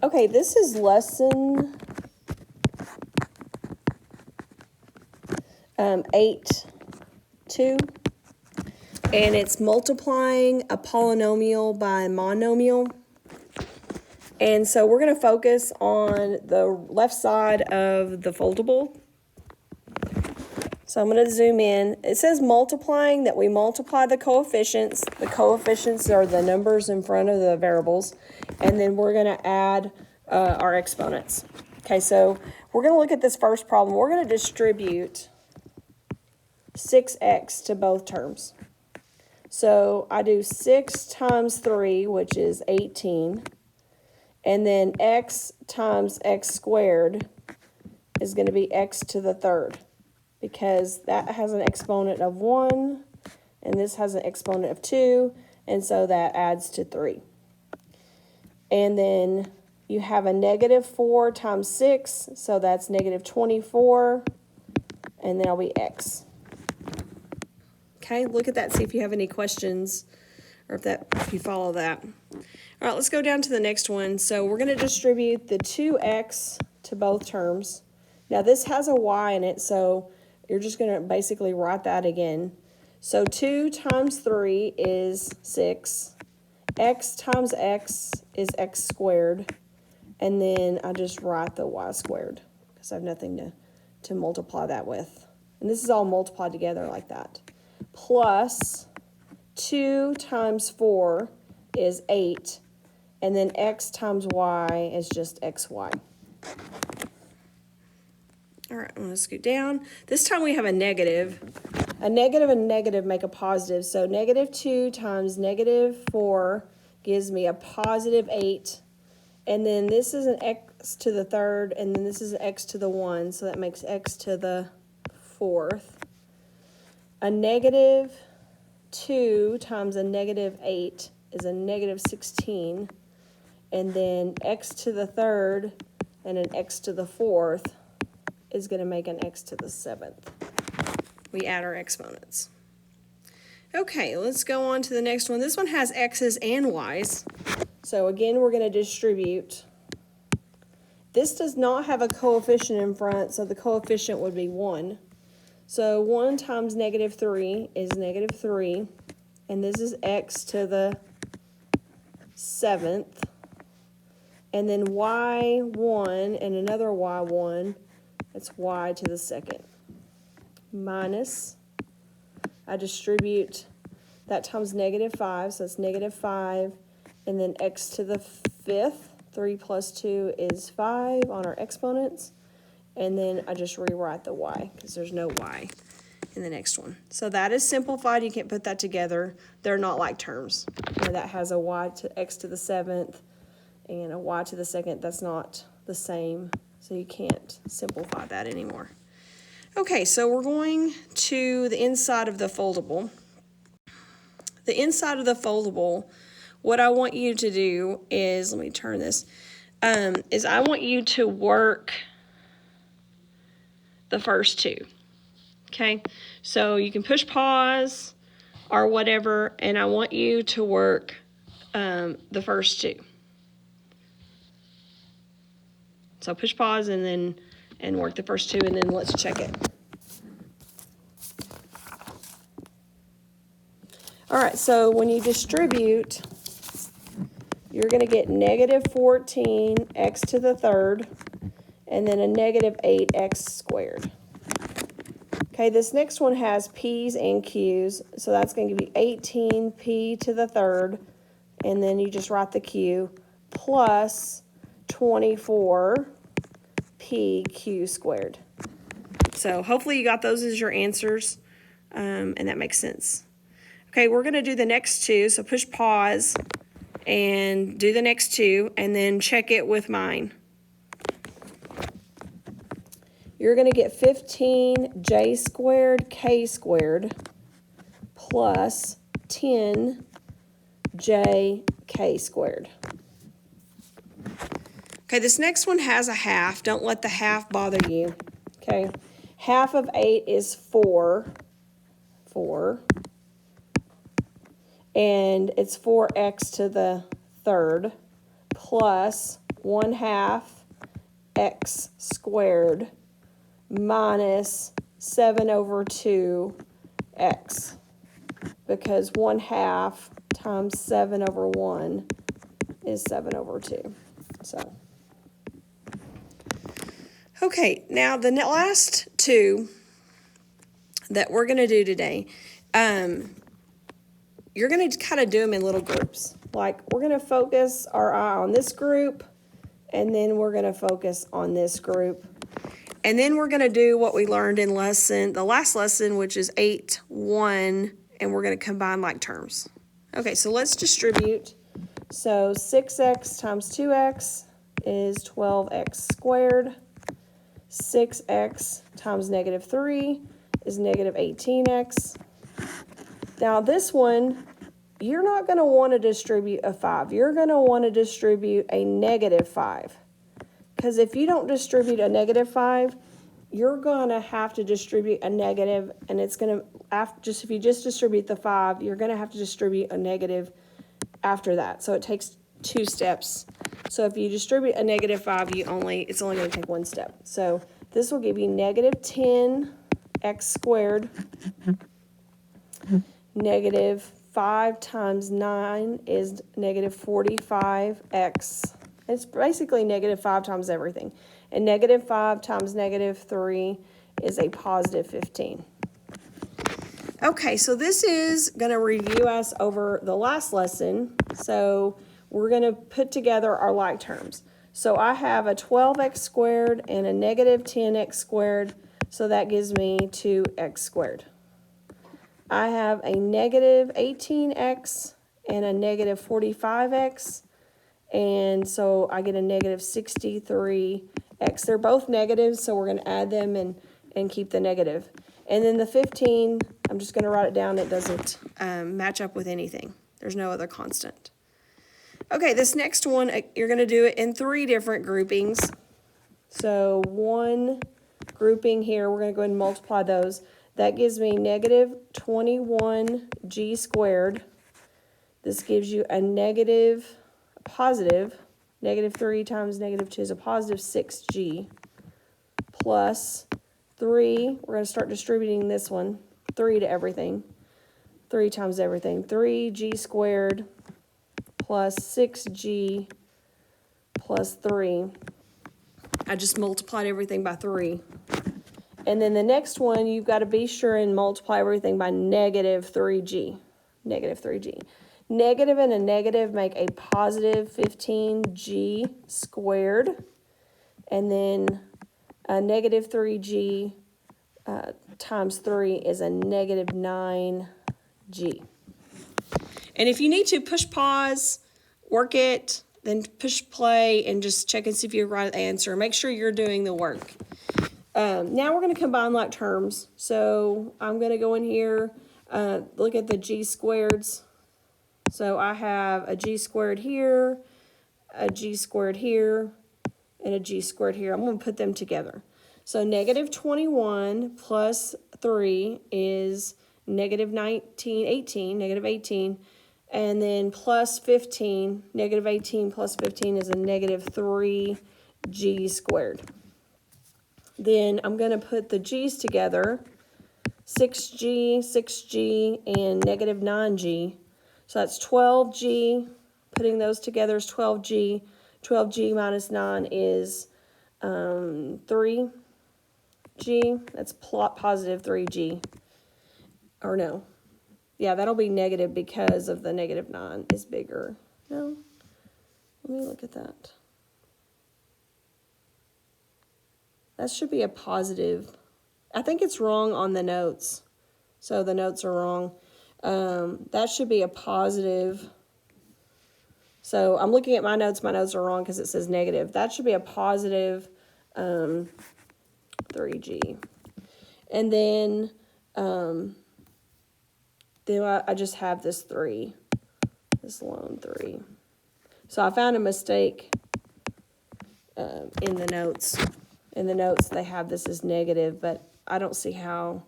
Okay, this is lesson 8.2, and it's multiplying a polynomial by a monomial. And so we're going to focus on the left side of the foldable. So I'm going to zoom in. It says multiplying, that we multiply the coefficients. The coefficients are the numbers in front of the variables. And then we're going to add our exponents. Okay, so we're going to look at this first problem. We're going to distribute 6x to both terms. So I do 6 times 3, which is 18. And then x times x squared is going to be x to the third, because that has an exponent of 1, and this has an exponent of 2, and so that adds to 3. And then you have a negative 4 times 6, so that's negative 24, and then it'll be x. Okay, look at that, see if you have any questions, or if you follow that. All right, let's go down to the next one. So we're going to distribute the 2x to both terms. Now this has a y in it, so you're just going to basically write that again. So 2 times 3 is 6. X times x is x squared. And then I just write the y squared, because I have nothing to multiply that with. And this is all multiplied together like that. Plus 2 times 4 is 8. And then x times y is just xy. All right, I'm going to scoot down. This time we have a negative. A negative and negative make a positive. So negative 2 times negative 4 gives me a positive 8. And then this is an x to the third, and then this is an x to the 1. So that makes x to the fourth. A negative 2 times a negative 8 is a negative 16. And then x to the third and an x to the fourth is going to make an x to the seventh. We add our exponents. Okay, let's go on to the next one. This one has x's and y's. So again, we're going to distribute. This does not have a coefficient in front, so the coefficient would be 1. So 1 times negative 3 is negative 3. And this is x to the seventh. And then y1 and another y1, that's y to the second. Minus, I distribute, that times negative 5, so it's negative 5. And then x to the fifth, 3 plus 2 is 5 on our exponents. And then I just rewrite the y, because there's no y in the next one. So that is simplified. You can't put that together. They're not like terms. That has a y to x to the seventh and a y to the second. That's not the same, so you can't simplify that anymore. Okay, so we're going to the inside of the foldable. The inside of the foldable, what I want you to do is, let me turn this, is I want you to work the first two. Okay, so you can push pause or whatever, and I want you to work the first two. So push pause and work the first two, and then let's check it. All right, so when you distribute, you're going to get negative 14 x to the third, and then a negative 8x squared. Okay, this next one has p's and q's, so that's going to be 18p to the third, and then you just write the q, plus 24pq squared. So hopefully you got those as your answers, and that makes sense. Okay, we're going to do the next two, so push pause and do the next two, and then check it with mine. You're going to get 15j squared k squared plus 10jk squared. Okay, this next one has a half. Don't let the half bother you. Okay, half of 8 is 4. And it's 4x to the third plus 1/2 x squared minus 7/2 x, because 1/2 times 7/1 is 7/2. So, okay, now the last two that we're going to do today, you're going to kind of do them in little groups. Like, we're going to focus our eye on this group, and then we're going to focus on this group. And then we're going to do what we learned in the last lesson, which is 8-1, and we're going to combine like terms. Okay, so let's distribute. So 6x times 2x is 12x squared. 6x times -3 is -18x. Now this one, you're not going to want to distribute a 5. You're going to want to distribute a -5. Because if you don't distribute a -5, you're going to have to distribute a negative, and it's going to, if you just distribute the 5, you're going to have to distribute a negative after that. So it takes 2 steps. So if you distribute a -5, it's only going to take 1 step. So this will give you -10x squared. -5 times 9 is -45x. It's basically -5 times everything. And -5 times -3 is a +15. Okay, so this is going to review us over the last lesson. So we're going to put together our like terms. So I have a 12x squared and a -10x squared. So that gives me 2x squared. I have a -18x and a -45x. And so I get a -63x. They're both negatives, so we're going to add them and keep the negative. And then the 15, I'm just going to write it down. It doesn't match up with anything. There's no other constant. Okay, this next one, you're going to do it in 3 different groupings. So one grouping here, we're going to go ahead and multiply those. That gives me -21g squared. This gives you a positive, -3 times -2 is a +6g, plus 3, we're going to start distributing this one, 3 to everything, 3 times everything, 3g squared plus 6g plus 3. I just multiplied everything by 3. And then the next one, you've got to be sure and multiply everything by -3g, -3g. Negative and a negative make a +15g squared, and then a -3g times 3 is a -9g. And if you need to, push pause, work it, then push play, and just check and see if you write the answer. Make sure you're doing the work. Now we're going to combine like terms. So I'm going to go in here, look at the g squareds. So I have a g squared here, a g squared here, and a g squared here. I'm going to put them together. So -21 plus 3 is -18, and then plus 15, -18 plus 15 is a -3g squared. Then I'm going to put the g's together, 6g, 6g, and -9g. So that's 12g. Putting those together is 12g. 12g minus 9 is 3g. That's positive 3g. Or no. Yeah, that'll be negative because of the -9 is bigger. No? Let me look at that. That should be a positive. I think it's wrong on the notes. So the notes are wrong. That should be a positive. So I'm looking at my notes. My notes are wrong because it says negative. That should be a positive 3g. And then I just have this 3, this lone 3. So I found a mistake in the notes. In the notes, they have this as negative, but I don't see how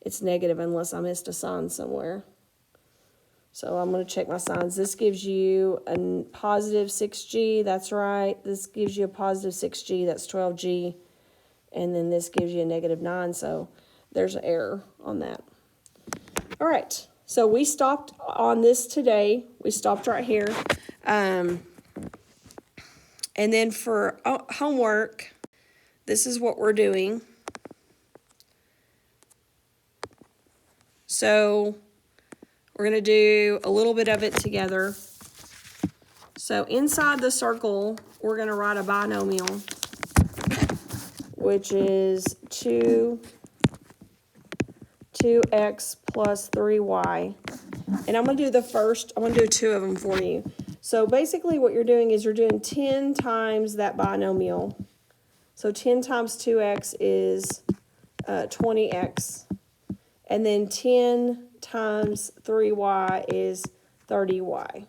it's negative unless I missed a sign somewhere. So I'm going to check my signs. This gives you a positive 6G. That's right. This gives you a positive 6G. That's 12G. And then this gives you a negative 9. So there's an error on that. All right. So we stopped on this today. We stopped right here. And then for homework, this is what we're doing. So we're going to do a little bit of it together. So inside the circle, we're going to write a binomial, which is 2x plus 3y. And I'm going to do I'm going to do 2 of them for you. So basically what you're doing is you're doing 10 times that binomial. So 10 times 2x is 20x. And then 10 times 3y is 30y.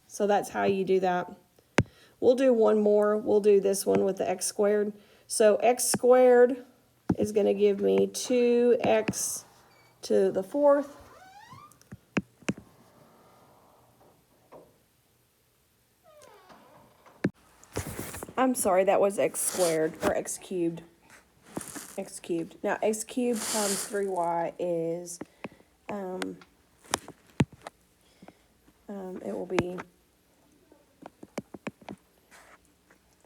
So that's how you do that. We'll do one more. We'll do this one with the x squared. So x squared is going to give me 2x to the 4th. I'm sorry, that was x squared, or x cubed. X cubed. Now, x cubed times 3y is, it will be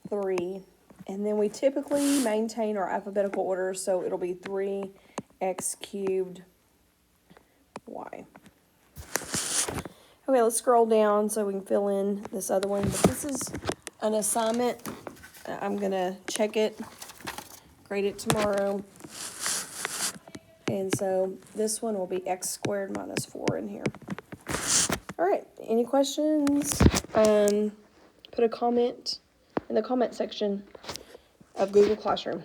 3. And then we typically maintain our alphabetical order, so it'll be 3x cubed y. Okay, let's scroll down so we can fill in this other one. But this is an assignment. I'm going to check it, grade it tomorrow. And so this one will be x squared minus 4 in here. All right, any questions? Put a comment in the comment section of Google Classroom.